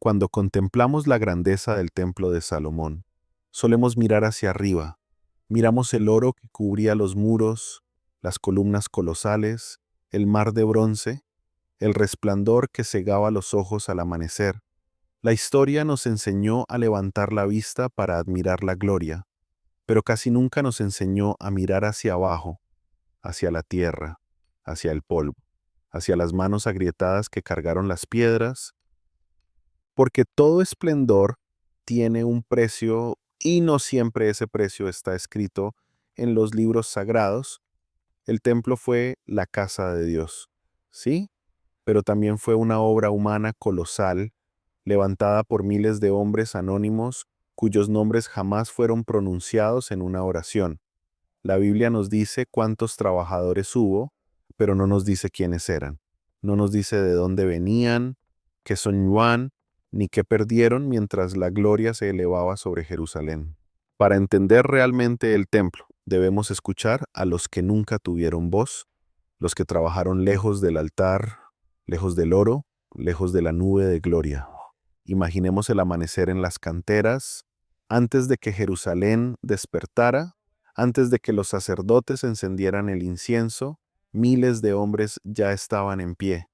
Cuando contemplamos la grandeza del templo de Salomón, solemos mirar hacia arriba. Miramos el oro que cubría los muros, las columnas colosales, el mar de bronce, el resplandor que cegaba los ojos al amanecer. La historia nos enseñó a levantar la vista para admirar la gloria, pero casi nunca nos enseñó a mirar hacia abajo, hacia la tierra, hacia el polvo, hacia las manos agrietadas que cargaron las piedras, porque todo esplendor tiene un precio y no siempre ese precio está escrito en los libros sagrados. El templo fue la casa de Dios, ¿sí? Pero también fue una obra humana colosal, levantada por miles de hombres anónimos cuyos nombres jamás fueron pronunciados en una oración. La Biblia nos dice cuántos trabajadores hubo, pero no nos dice quiénes eran. No nos dice de dónde venían, qué soñaban, ni qué perdieron mientras la gloria se elevaba sobre Jerusalén. Para entender realmente el templo, debemos escuchar a los que nunca tuvieron voz, los que trabajaron lejos del altar, lejos del oro, lejos de la nube de gloria. Imaginemos el amanecer en las canteras, antes de que Jerusalén despertara, antes de que los sacerdotes encendieran el incienso, miles de hombres ya estaban en pie.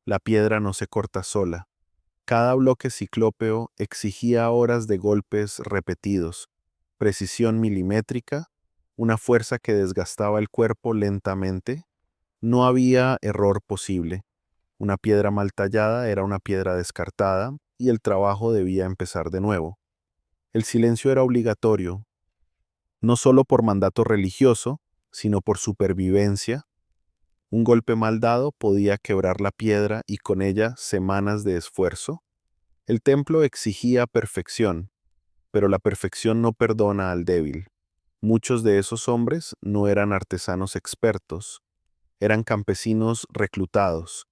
La piedra no se corta sola. Cada bloque ciclópeo exigía horas de golpes repetidos, precisión milimétrica, una fuerza que desgastaba el cuerpo lentamente. No había error posible. Una piedra mal tallada era una piedra descartada y el trabajo debía empezar de nuevo. El silencio era obligatorio, no solo por mandato religioso, sino por supervivencia. Un golpe mal dado podía quebrar la piedra y con ella semanas de esfuerzo. El templo exigía perfección, pero la perfección no perdona al débil. Muchos de esos hombres no eran artesanos expertos, eran campesinos reclutados,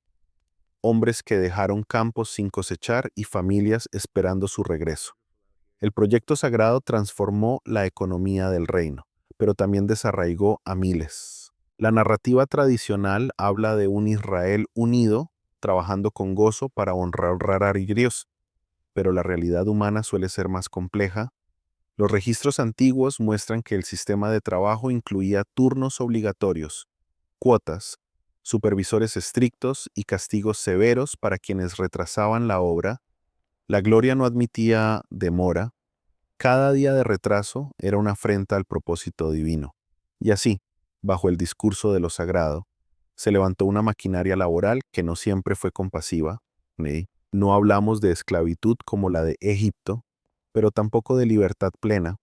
hombres que dejaron campos sin cosechar y familias esperando su regreso. El proyecto sagrado transformó la economía del reino, pero también desarraigó a miles. La narrativa tradicional habla de un Israel unido, trabajando con gozo para honrar a Dios, pero la realidad humana suele ser más compleja. Los registros antiguos muestran que el sistema de trabajo incluía turnos obligatorios, cuotas, supervisores estrictos y castigos severos para quienes retrasaban la obra. La gloria no admitía demora. Cada día de retraso era una afrenta al propósito divino. Y así, bajo el discurso de lo sagrado, se levantó una maquinaria laboral que no siempre fue compasiva. No hablamos de esclavitud como la de Egipto, pero tampoco de libertad plena.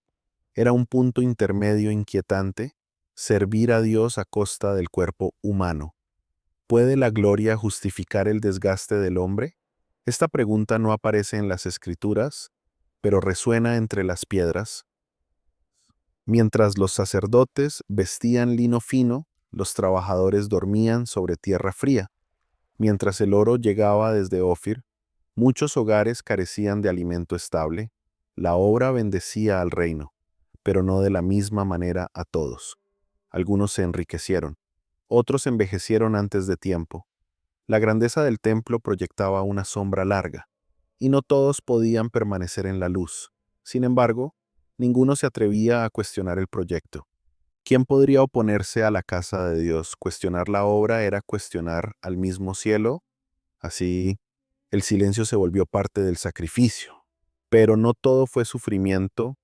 Era un punto intermedio inquietante, servir a Dios a costa del cuerpo humano. ¿Puede la gloria justificar el desgaste del hombre? Esta pregunta no aparece en las Escrituras, pero resuena entre las piedras. Mientras los sacerdotes vestían lino fino, los trabajadores dormían sobre tierra fría. Mientras el oro llegaba desde Ofir, muchos hogares carecían de alimento estable. La obra bendecía al reino, pero no de la misma manera a todos. Algunos se enriquecieron, otros envejecieron antes de tiempo. La grandeza del templo proyectaba una sombra larga, y no todos podían permanecer en la luz. Sin embargo, ninguno se atrevía a cuestionar el proyecto. ¿Quién podría oponerse a la casa de Dios? Cuestionar la obra era cuestionar al mismo cielo. Así, el silencio se volvió parte del sacrificio. Pero no todo fue sufrimiento.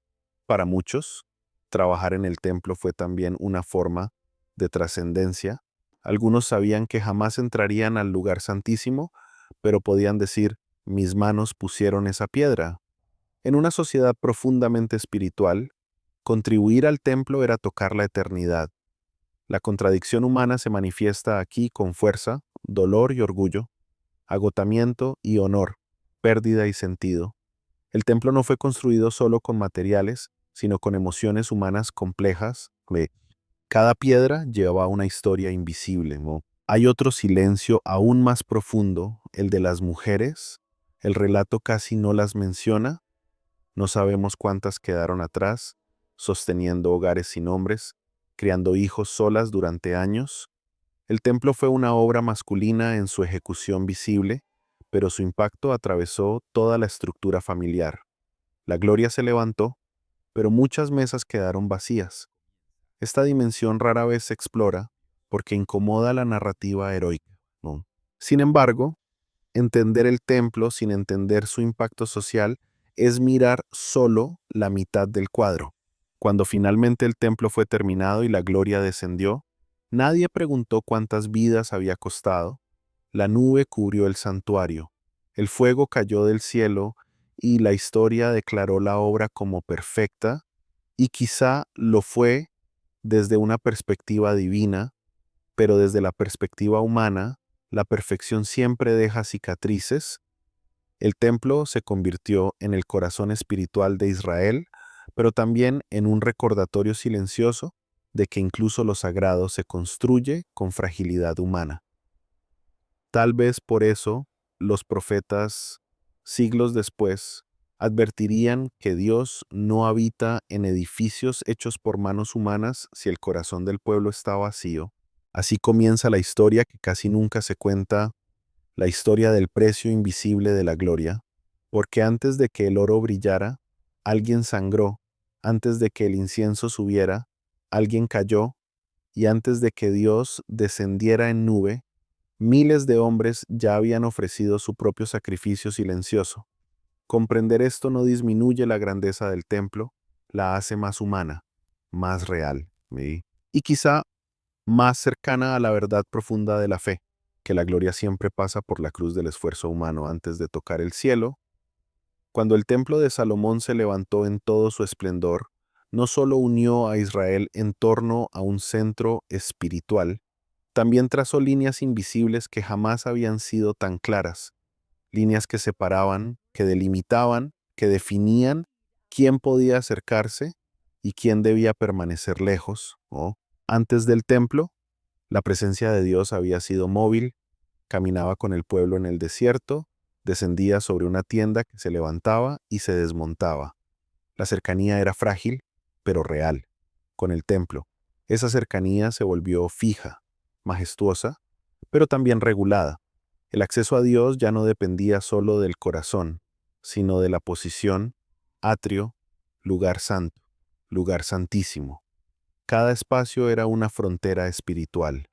Para muchos, trabajar en el templo fue también una forma de trascendencia. Algunos sabían que jamás entrarían al lugar santísimo, pero podían decir, mis manos pusieron esa piedra. En una sociedad profundamente espiritual, contribuir al templo era tocar la eternidad. La contradicción humana se manifiesta aquí con fuerza, dolor y orgullo, agotamiento y honor, pérdida y sentido. El templo no fue construido solo con materiales, sino con emociones humanas complejas. Cada piedra lleva una historia invisible, ¿no? Hay otro silencio aún más profundo, el de las mujeres. El relato casi no las menciona. No sabemos cuántas quedaron atrás, sosteniendo hogares sin hombres, criando hijos solas durante años. El templo fue una obra masculina en su ejecución visible, pero su impacto atravesó toda la estructura familiar. La gloria se levantó, pero muchas mesas quedaron vacías. Esta dimensión rara vez se explora porque incomoda la narrativa heroica, ¿no? Sin embargo, entender el templo sin entender su impacto social es mirar solo la mitad del cuadro. Cuando finalmente el templo fue terminado y la gloria descendió, nadie preguntó cuántas vidas había costado. La nube cubrió el santuario, el fuego cayó del cielo y la historia declaró la obra como perfecta, y quizá lo fue desde una perspectiva divina, pero desde la perspectiva humana, la perfección siempre deja cicatrices. El templo se convirtió en el corazón espiritual de Israel, pero también en un recordatorio silencioso de que incluso lo sagrado se construye con fragilidad humana. Tal vez por eso los profetas, siglos después, advertirían que Dios no habita en edificios hechos por manos humanas si el corazón del pueblo está vacío. Así comienza la historia que casi nunca se cuenta, la historia del precio invisible de la gloria, porque antes de que el oro brillara, alguien sangró, antes de que el incienso subiera, alguien cayó, y antes de que Dios descendiera en nube, miles de hombres ya habían ofrecido su propio sacrificio silencioso. Comprender esto no disminuye la grandeza del templo, la hace más humana, más real, ¿sí? Y quizá más cercana a la verdad profunda de la fe, que la gloria siempre pasa por la cruz del esfuerzo humano antes de tocar el cielo. Cuando el templo de Salomón se levantó en todo su esplendor, no solo unió a Israel en torno a un centro espiritual, también trazó líneas invisibles que jamás habían sido tan claras, líneas que separaban, que delimitaban, que definían quién podía acercarse y quién debía permanecer lejos. ¿No? Antes del templo, la presencia de Dios había sido móvil, caminaba con el pueblo en el desierto, descendía sobre una tienda que se levantaba y se desmontaba. La cercanía era frágil, pero real. Con el templo, esa cercanía se volvió fija, majestuosa, pero también regulada. El acceso a Dios ya no dependía solo del corazón, sino de la posición, atrio, lugar santo, lugar santísimo. Cada espacio era una frontera espiritual.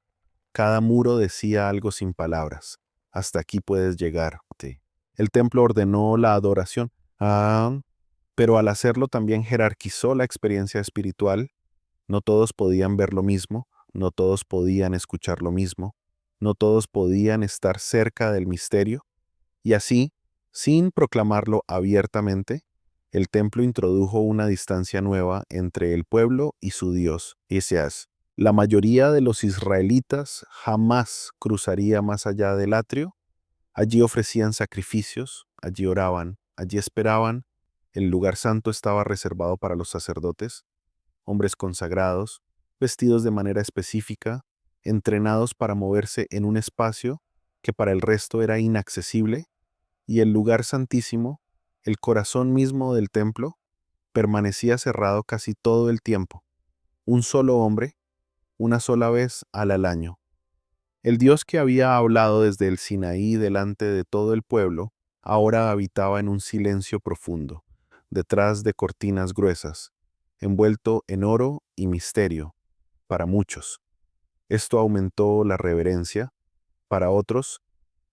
Cada muro decía algo sin palabras. Hasta aquí puedes llegar. Sí. El templo ordenó la adoración, pero al hacerlo también jerarquizó la experiencia espiritual. No todos podían ver lo mismo, no todos podían escuchar lo mismo, no todos podían estar cerca del misterio. Y así, sin proclamarlo abiertamente, el templo introdujo una distancia nueva entre el pueblo y su Dios. Isaías. La mayoría de los israelitas jamás cruzaría más allá del atrio. Allí ofrecían sacrificios, allí oraban, allí esperaban. El lugar santo estaba reservado para los sacerdotes, hombres consagrados, vestidos de manera específica, entrenados para moverse en un espacio que para el resto era inaccesible, y el lugar santísimo, el corazón mismo del templo, permanecía cerrado casi todo el tiempo. Un solo hombre, una sola vez al año. El Dios que había hablado desde el Sinaí delante de todo el pueblo, ahora habitaba en un silencio profundo, detrás de cortinas gruesas, envuelto en oro y misterio, para muchos. Esto aumentó la reverencia, para otros,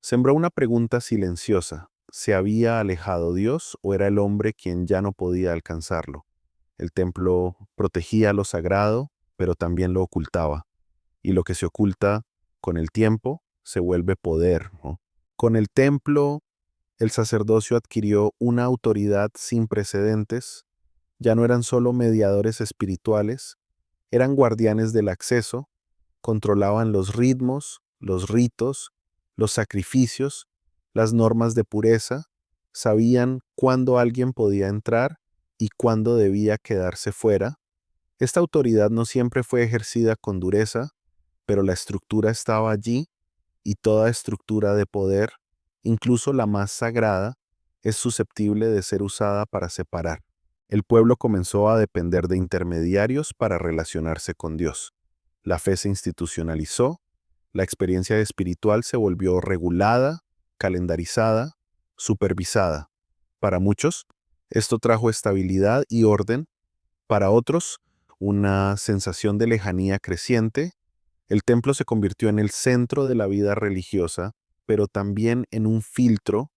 sembró una pregunta silenciosa. ¿Se había alejado Dios o era el hombre quien ya no podía alcanzarlo? El templo protegía lo sagrado, pero también lo ocultaba. Y lo que se oculta con el tiempo se vuelve poder, ¿no? Con el templo, el sacerdocio adquirió una autoridad sin precedentes. Ya no eran solo mediadores espirituales, eran guardianes del acceso, controlaban los ritmos, los ritos, los sacrificios, las normas de pureza, sabían cuándo alguien podía entrar y cuándo debía quedarse fuera. Esta autoridad no siempre fue ejercida con dureza, pero la estructura estaba allí, y toda estructura de poder, incluso la más sagrada, es susceptible de ser usada para separar. El pueblo comenzó a depender de intermediarios para relacionarse con Dios. La fe se institucionalizó, la experiencia espiritual se volvió regulada, calendarizada, supervisada. Para muchos, esto trajo estabilidad y orden. Para otros, una sensación de lejanía creciente. El templo se convirtió en el centro de la vida religiosa, pero también en un filtro.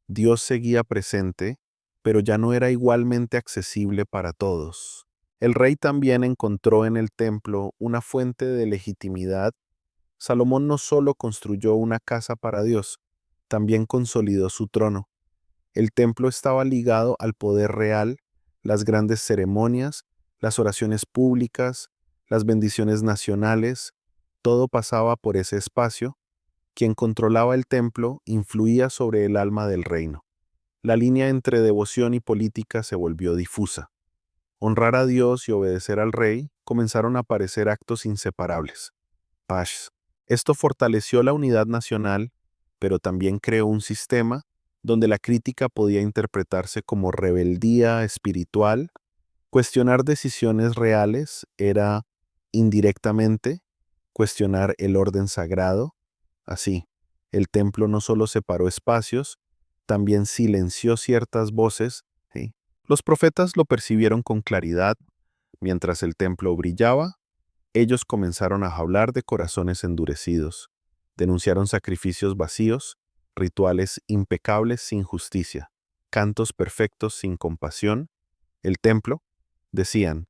Dios seguía presente, pero ya no era igualmente accesible para todos. El rey también encontró en el templo una fuente de legitimidad. Salomón no solo construyó una casa para Dios, también consolidó su trono. El templo estaba ligado al poder real, las grandes ceremonias, las oraciones públicas, las bendiciones nacionales, todo pasaba por ese espacio. Quien controlaba el templo influía sobre el alma del reino. La línea entre devoción y política se volvió difusa. Honrar a Dios y obedecer al rey comenzaron a parecer actos inseparables. Pash. Esto fortaleció la unidad nacional, pero también creó un sistema donde la crítica podía interpretarse como rebeldía espiritual. Cuestionar decisiones reales era, indirectamente, cuestionar el orden sagrado. Así, el templo no solo separó espacios, también silenció ciertas voces. ¿Sí? Los profetas lo percibieron con claridad. Mientras el templo brillaba, ellos comenzaron a hablar de corazones endurecidos. Denunciaron sacrificios vacíos, rituales impecables sin justicia, cantos perfectos sin compasión. El templo, decían,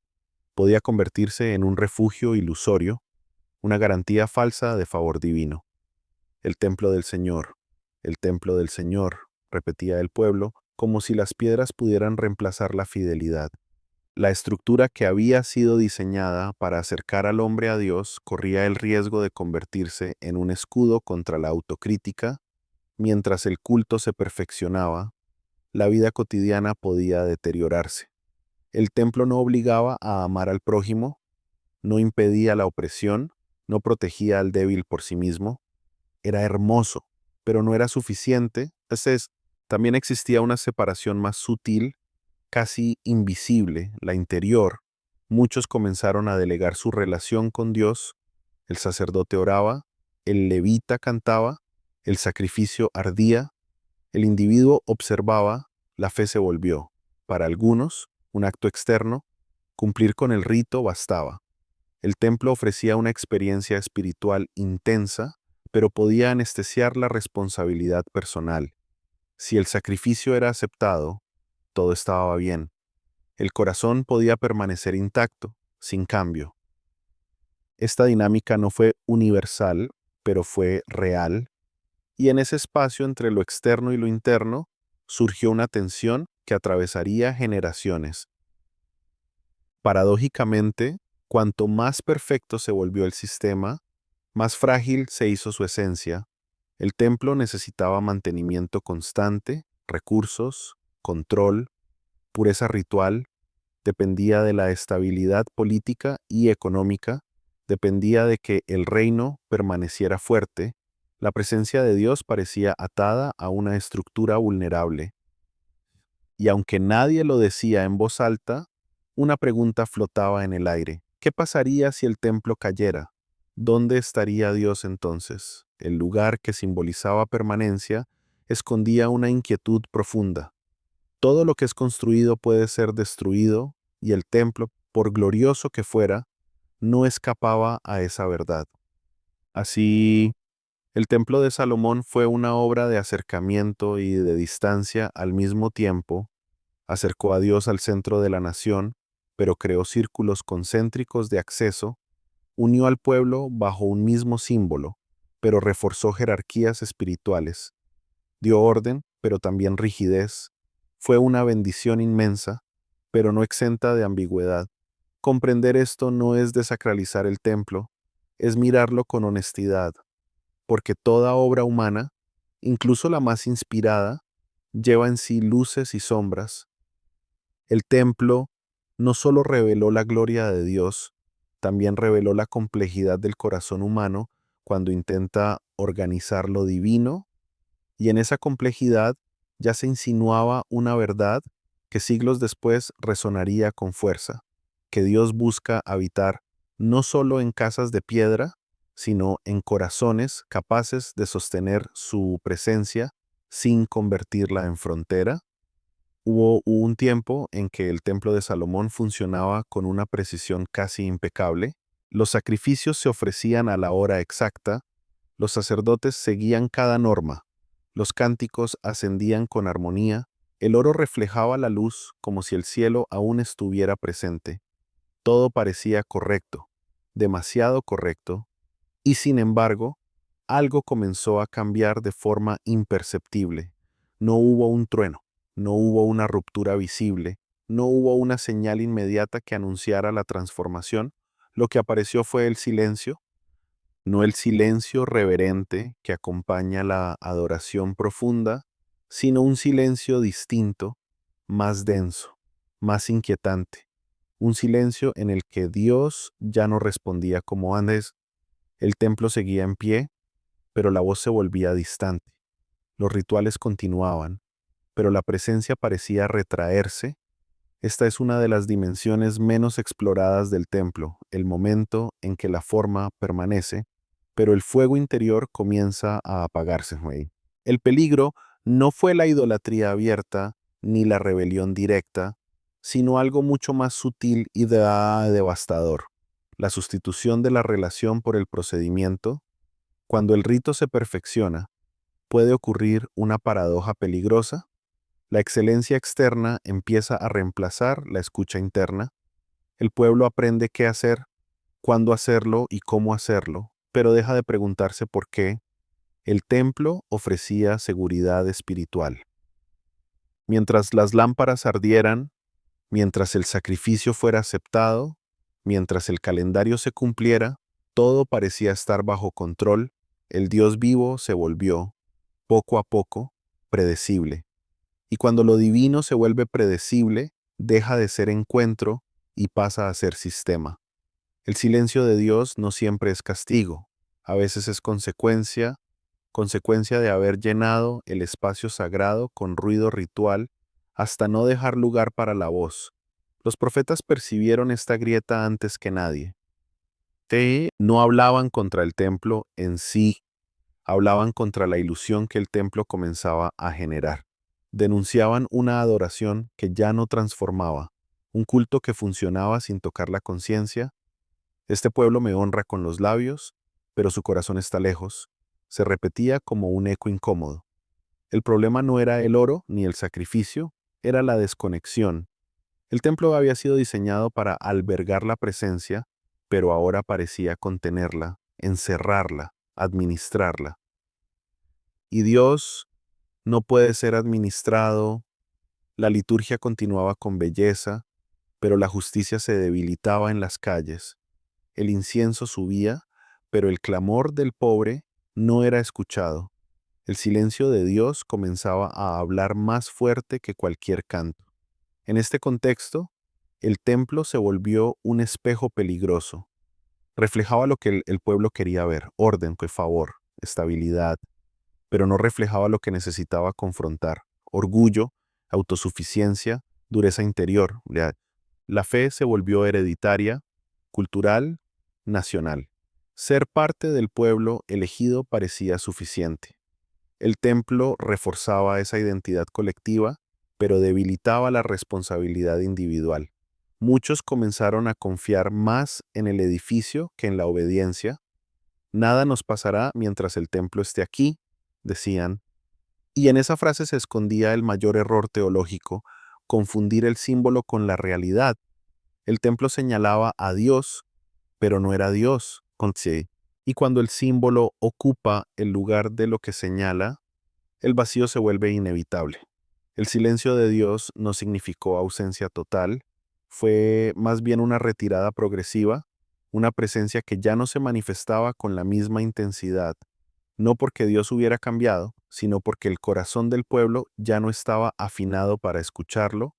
podía convertirse en un refugio ilusorio, una garantía falsa de favor divino. El templo del Señor, repetía el pueblo, como si las piedras pudieran reemplazar la fidelidad. La estructura que había sido diseñada para acercar al hombre a Dios corría el riesgo de convertirse en un escudo contra la autocrítica. Mientras el culto se perfeccionaba, la vida cotidiana podía deteriorarse. El templo no obligaba a amar al prójimo, no impedía la opresión, no protegía al débil por sí mismo. Era hermoso, pero no era suficiente. Entonces, también existía una separación más sutil, casi invisible, la interior. Muchos comenzaron a delegar su relación con Dios. El sacerdote oraba, el levita cantaba, el sacrificio ardía, el individuo observaba, la fe se volvió. Para algunos, un acto externo, cumplir con el rito bastaba. El templo ofrecía una experiencia espiritual intensa, pero podía anestesiar la responsabilidad personal. Si el sacrificio era aceptado, todo estaba bien. El corazón podía permanecer intacto, sin cambio. Esta dinámica no fue universal, pero fue real, y en ese espacio entre lo externo y lo interno surgió una tensión que atravesaría generaciones. Paradójicamente, cuanto más perfecto se volvió el sistema, más frágil se hizo su esencia. El templo necesitaba mantenimiento constante, recursos, control, pureza ritual, dependía de la estabilidad política y económica, dependía de que el reino permaneciera fuerte. La presencia de Dios parecía atada a una estructura vulnerable. Y aunque nadie lo decía en voz alta, una pregunta flotaba en el aire. ¿Qué pasaría si el templo cayera? ¿Dónde estaría Dios entonces? El lugar que simbolizaba permanencia escondía una inquietud profunda. Todo lo que es construido puede ser destruido, y el templo, por glorioso que fuera, no escapaba a esa verdad. Así, el templo de Salomón fue una obra de acercamiento y de distancia al mismo tiempo. Acercó a Dios al centro de la nación, pero creó círculos concéntricos de acceso, unió al pueblo bajo un mismo símbolo, pero reforzó jerarquías espirituales, dio orden, pero también rigidez. Fue una bendición inmensa, pero no exenta de ambigüedad. Comprender esto no es desacralizar el templo, es mirarlo con honestidad, porque toda obra humana, incluso la más inspirada, lleva en sí luces y sombras. El templo no solo reveló la gloria de Dios, también reveló la complejidad del corazón humano cuando intenta organizar lo divino, y en esa complejidad ya se insinuaba una verdad que siglos después resonaría con fuerza, que Dios busca habitar no solo en casas de piedra, sino en corazones capaces de sostener su presencia sin convertirla en frontera. Hubo un tiempo en que el templo de Salomón funcionaba con una precisión casi impecable. Los sacrificios se ofrecían a la hora exacta, los sacerdotes seguían cada norma, los cánticos ascendían con armonía, el oro reflejaba la luz como si el cielo aún estuviera presente. Todo parecía correcto, demasiado correcto, y sin embargo, algo comenzó a cambiar de forma imperceptible. No hubo un trueno, no hubo una ruptura visible, no hubo una señal inmediata que anunciara la transformación. Lo que apareció fue el silencio, no el silencio reverente que acompaña la adoración profunda, sino un silencio distinto, más denso, más inquietante, un silencio en el que Dios ya no respondía como antes. El templo seguía en pie, pero la voz se volvía distante. Los rituales continuaban, pero la presencia parecía retraerse. Esta es una de las dimensiones menos exploradas del templo, el momento en que la forma permanece, pero el fuego interior comienza a apagarse, güey. El peligro no fue la idolatría abierta ni la rebelión directa, sino algo mucho más sutil y devastador. La sustitución de la relación por el procedimiento. Cuando el rito se perfecciona, puede ocurrir una paradoja peligrosa. La excelencia externa empieza a reemplazar la escucha interna. El pueblo aprende qué hacer, cuándo hacerlo y cómo hacerlo, pero deja de preguntarse por qué. El templo ofrecía seguridad espiritual. Mientras las lámparas ardieran, mientras el sacrificio fuera aceptado, mientras el calendario se cumpliera, todo parecía estar bajo control. El Dios vivo se volvió, poco a poco, predecible. Y cuando lo divino se vuelve predecible, deja de ser encuentro y pasa a ser sistema. El silencio de Dios no siempre es castigo, a veces es consecuencia de haber llenado el espacio sagrado con ruido ritual hasta no dejar lugar para la voz. Los profetas percibieron esta grieta antes que nadie. No hablaban contra el templo en sí, hablaban contra la ilusión que el templo comenzaba a generar. Denunciaban una adoración que ya no transformaba, un culto que funcionaba sin tocar la conciencia. Este pueblo me honra con los labios, pero su corazón está lejos. Se repetía como un eco incómodo. El problema no era el oro ni el sacrificio, era la desconexión. El templo había sido diseñado para albergar la presencia, pero ahora parecía contenerla, encerrarla, administrarla. Y Dios no puede ser administrado. La liturgia continuaba con belleza, pero la justicia se debilitaba en las calles. El incienso subía, pero el clamor del pobre no era escuchado. El silencio de Dios comenzaba a hablar más fuerte que cualquier canto. En este contexto, el templo se volvió un espejo peligroso. Reflejaba lo que el pueblo quería ver: orden, favor, estabilidad, pero no reflejaba lo que necesitaba confrontar: orgullo, autosuficiencia, dureza interior. La fe se volvió hereditaria, cultural, nacional. Ser parte del pueblo elegido parecía suficiente. El templo reforzaba esa identidad colectiva, pero debilitaba la responsabilidad individual. Muchos comenzaron a confiar más en el edificio que en la obediencia. Nada nos pasará mientras el templo esté aquí, decían. Y en esa frase se escondía el mayor error teológico: confundir el símbolo con la realidad. El templo señalaba a Dios, pero no era Dios. Y cuando el símbolo ocupa el lugar de lo que señala, el vacío se vuelve inevitable. El silencio de Dios no significó ausencia total, fue más bien una retirada progresiva, una presencia que ya no se manifestaba con la misma intensidad, no porque Dios hubiera cambiado, sino porque el corazón del pueblo ya no estaba afinado para escucharlo.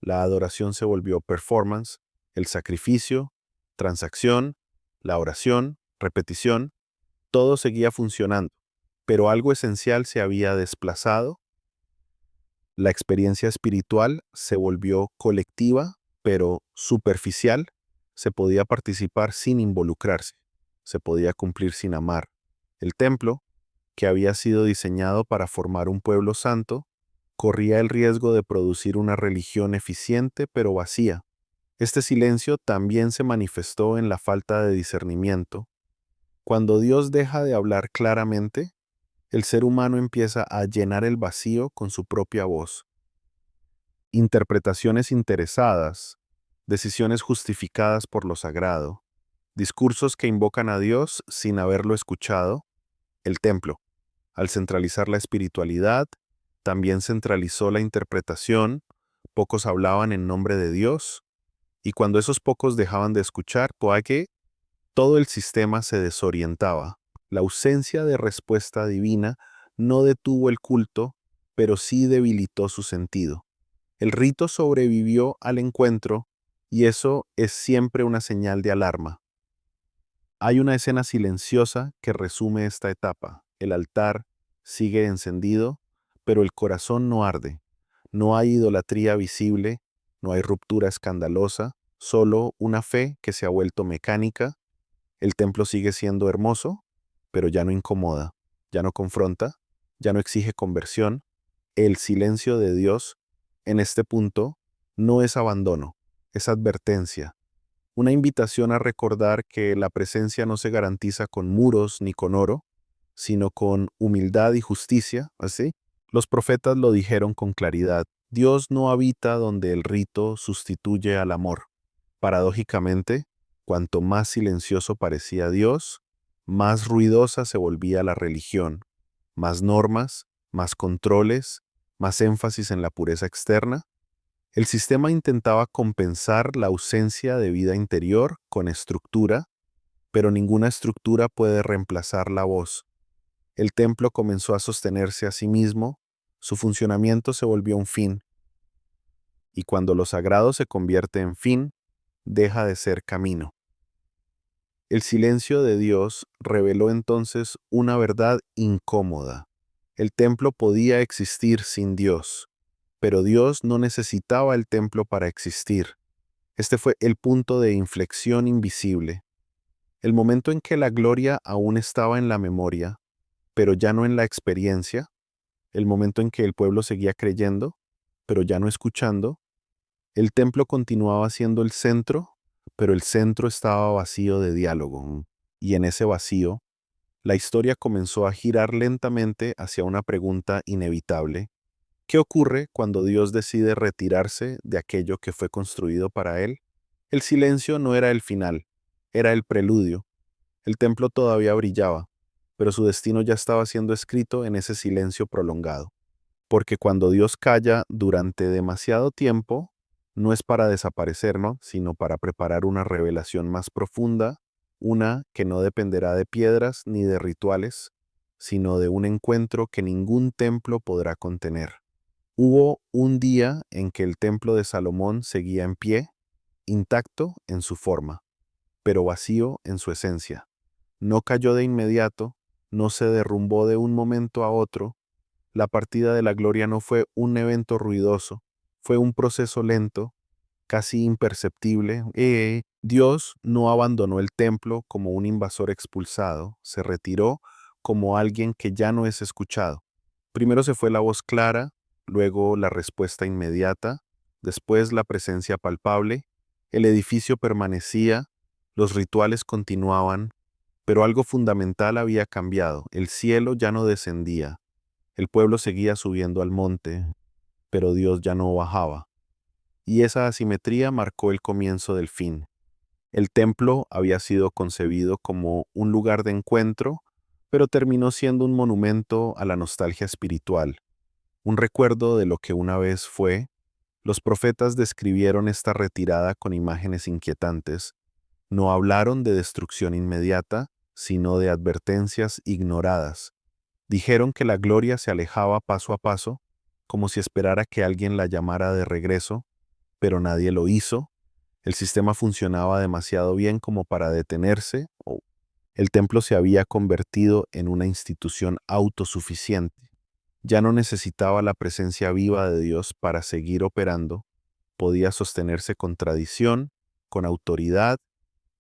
La adoración se volvió performance, el sacrificio, transacción, la oración, repetición, todo seguía funcionando, pero algo esencial se había desplazado. La experiencia espiritual se volvió colectiva, pero superficial. Se podía participar sin involucrarse. se podía cumplir sin amar. El templo, que había sido diseñado para formar un pueblo santo, corría el riesgo de producir una religión eficiente pero vacía. Este silencio también se manifestó en la falta de discernimiento. Cuando Dios deja de hablar claramente, el ser humano empieza a llenar el vacío con su propia voz. Interpretaciones interesadas, decisiones justificadas por lo sagrado, discursos que invocan a Dios sin haberlo escuchado. El templo, al centralizar la espiritualidad, también centralizó la interpretación. Pocos hablaban en nombre de Dios, y cuando esos pocos dejaban de escuchar, que todo el sistema se desorientaba. La ausencia de respuesta divina no detuvo el culto, pero sí debilitó su sentido. El rito sobrevivió al encuentro, y eso es siempre una señal de alarma. Hay una escena silenciosa que resume esta etapa. El altar sigue encendido, pero el corazón no arde. No hay idolatría visible, no hay ruptura escandalosa, solo una fe que se ha vuelto mecánica. El templo sigue siendo hermoso, pero ya no incomoda, ya no confronta, ya no exige conversión. El silencio de Dios, en este punto, no es abandono, es advertencia. Una invitación a recordar que la presencia no se garantiza con muros ni con oro, sino con humildad y justicia, ¿así? Los profetas lo dijeron con claridad. Dios no habita donde el rito sustituye al amor. Paradójicamente, cuanto más silencioso parecía Dios, más ruidosa se volvía la religión. Más normas, más controles, más énfasis en la pureza externa. El sistema intentaba compensar la ausencia de vida interior con estructura, pero ninguna estructura puede reemplazar la voz. El templo comenzó a sostenerse a sí mismo, su funcionamiento se volvió un fin, y cuando lo sagrado se convierte en fin, deja de ser camino. El silencio de Dios reveló entonces una verdad incómoda. El templo podía existir sin Dios, pero Dios no necesitaba el templo para existir. Este fue el punto de inflexión invisible, el momento en que la gloria aún estaba en la memoria, pero ya no en la experiencia, el momento en que el pueblo seguía creyendo, pero ya no escuchando. El templo continuaba siendo el centro, pero el centro estaba vacío de diálogo. Y en ese vacío, la historia comenzó a girar lentamente hacia una pregunta inevitable. ¿Qué ocurre cuando Dios decide retirarse de aquello que fue construido para Él? El silencio no era el final, era el preludio. El templo todavía brillaba, pero su destino ya estaba siendo escrito en ese silencio prolongado. Porque cuando Dios calla durante demasiado tiempo, no es para desaparecer, ¿no? Sino para preparar una revelación más profunda, una que no dependerá de piedras ni de rituales, sino de un encuentro que ningún templo podrá contener. Hubo un día en que el templo de Salomón seguía en pie, intacto en su forma, pero vacío en su esencia. No cayó de inmediato, no se derrumbó de un momento a otro. La partida de la gloria no fue un evento ruidoso, fue un proceso lento, casi imperceptible. Dios no abandonó el templo como un invasor expulsado, se retiró como alguien que ya no es escuchado. Primero se fue la voz clara, luego la respuesta inmediata, después la presencia palpable. El edificio permanecía, los rituales continuaban, pero algo fundamental había cambiado. El cielo ya no descendía. El pueblo seguía subiendo al monte, pero Dios ya no bajaba. Y esa asimetría marcó el comienzo del fin. El templo había sido concebido como un lugar de encuentro, pero terminó siendo un monumento a la nostalgia espiritual, un recuerdo de lo que una vez fue. Los profetas describieron esta retirada con imágenes inquietantes. No hablaron de destrucción inmediata, sino de advertencias ignoradas. Dijeron que la gloria se alejaba paso a paso, como si esperara que alguien la llamara de regreso, pero nadie lo hizo. El sistema funcionaba demasiado bien como para detenerse. El templo se había convertido en una institución autosuficiente. Ya no necesitaba la presencia viva de Dios para seguir operando. Podía sostenerse con tradición, con autoridad,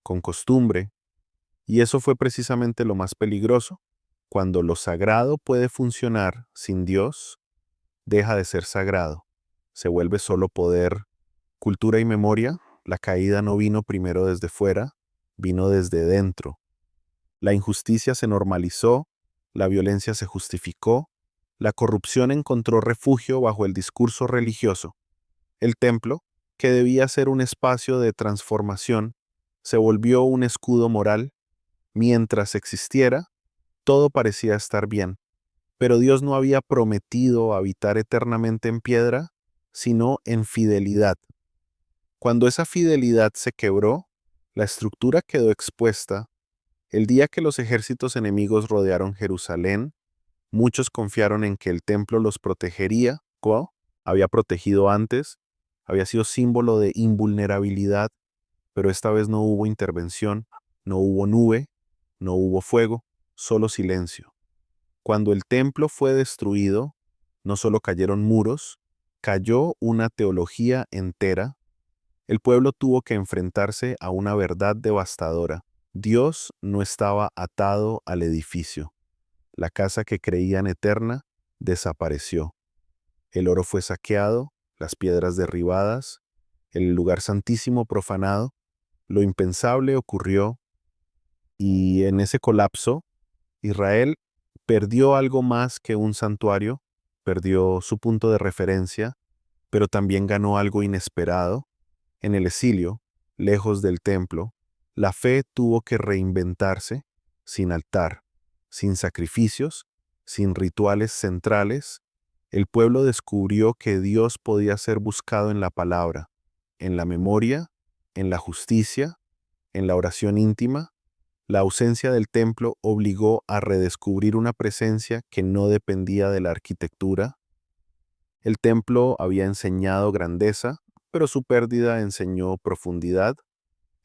con costumbre. Y eso fue precisamente lo más peligroso. Cuando lo sagrado puede funcionar sin Dios, deja de ser sagrado. Se vuelve solo poder, cultura y memoria. La caída no vino primero desde fuera, vino desde dentro. La injusticia se normalizó, la violencia se justificó, la corrupción encontró refugio bajo el discurso religioso. El templo, que debía ser un espacio de transformación, se volvió un escudo moral. Mientras existiera, todo parecía estar bien, pero Dios no había prometido habitar eternamente en piedra, sino en fidelidad. Cuando esa fidelidad se quebró, la estructura quedó expuesta. El día que los ejércitos enemigos rodearon Jerusalén, muchos confiaron en que el templo los protegería, había protegido antes, había sido símbolo de invulnerabilidad, pero esta vez no hubo intervención, no hubo nube, no hubo fuego, solo silencio. Cuando el templo fue destruido, no solo cayeron muros, cayó una teología entera. El pueblo tuvo que enfrentarse a una verdad devastadora. Dios no estaba atado al edificio. La casa que creían eterna desapareció. El oro fue saqueado, las piedras derribadas, el lugar santísimo profanado. Lo impensable ocurrió y en ese colapso, Israel perdió algo más que un santuario, perdió su punto de referencia, pero también ganó algo inesperado. En el exilio, lejos del templo, la fe tuvo que reinventarse sin altar, sin sacrificios, sin rituales centrales. El pueblo descubrió que Dios podía ser buscado en la palabra, en la memoria, en la justicia, en la oración íntima. La ausencia del templo obligó a redescubrir una presencia que no dependía de la arquitectura. El templo había enseñado grandeza, pero su pérdida enseñó profundidad,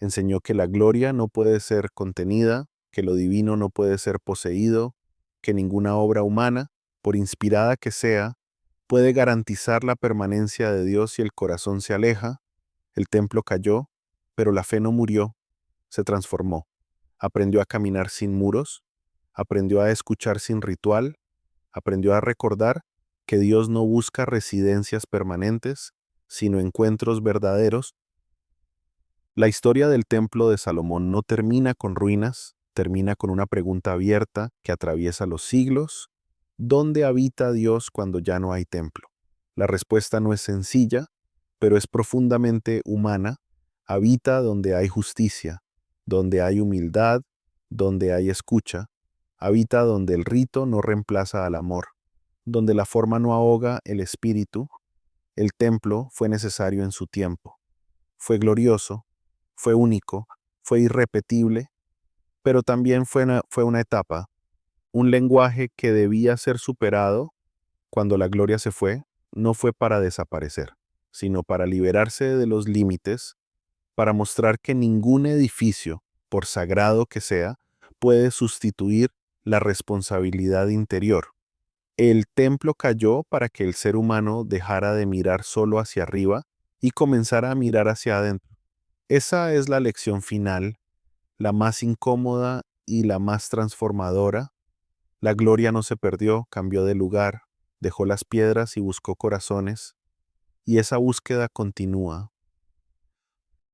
enseñó que la gloria no puede ser contenida, que lo divino no puede ser poseído, que ninguna obra humana, por inspirada que sea, puede garantizar la permanencia de Dios si el corazón se aleja. El templo cayó, pero la fe no murió, se transformó. Aprendió a caminar sin muros, aprendió a escuchar sin ritual, aprendió a recordar que Dios no busca residencias permanentes, sino encuentros verdaderos. La historia del templo de Salomón no termina con ruinas, termina con una pregunta abierta que atraviesa los siglos. ¿Dónde habita Dios cuando ya no hay templo? La respuesta no es sencilla, pero es profundamente humana. Habita donde hay justicia, donde hay humildad, donde hay escucha. Habita donde el rito no reemplaza al amor, donde la forma no ahoga el espíritu. El templo fue necesario en su tiempo. Fue glorioso, fue único, fue irrepetible, pero también fue una etapa, un lenguaje que debía ser superado. Cuando la gloria se fue, no fue para desaparecer, sino para liberarse de los límites, para mostrar que ningún edificio, por sagrado que sea, puede sustituir la responsabilidad interior. El templo cayó para que el ser humano dejara de mirar solo hacia arriba y comenzara a mirar hacia adentro. Esa es la lección final, la más incómoda y la más transformadora. La gloria no se perdió, cambió de lugar, dejó las piedras y buscó corazones, y esa búsqueda continúa.